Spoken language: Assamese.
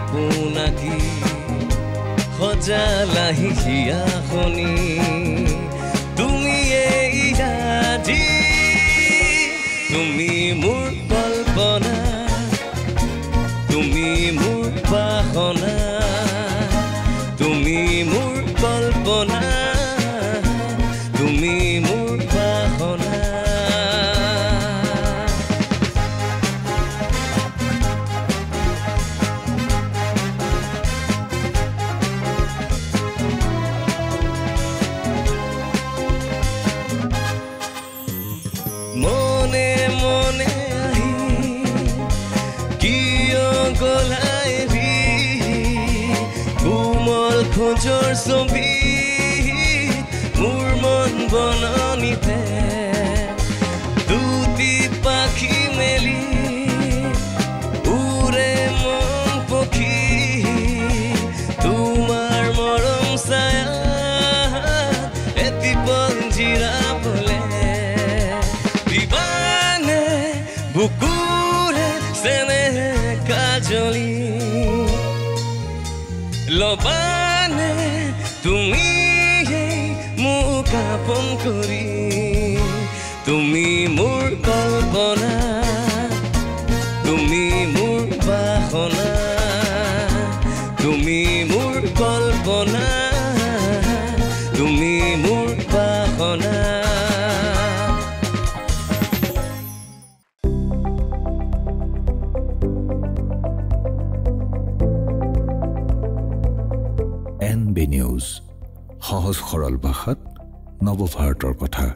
সপোন আঁকি সজালাহি হিয়াখনি তুমি এই আজি তুমি মোৰ কল্পনা তুমি মোৰ বাসনা তুমি মোৰ কল্পনা তুমি মোৰ বাসনা মনে মনে আহি কিয় গলাই কোমল খোজৰ ছবি মোৰ মন বননিতে দুটি পাখি মেলি উৰে মন পখী তোমাৰ মৰম ছায়া এটি পঞ্জিৰা বলে দিবানে বুকুৰে চেনে কাজলি লবানে তুমি মোক আপন কৰি তুমি মোৰ কল্পনা তুমি মোৰ বাসনা তুমি মোৰ কল্পনা তুমি মোৰ বাসনা NB নিউজ সহজ সৰল ভাষাত নৱভাৰতৰ কথা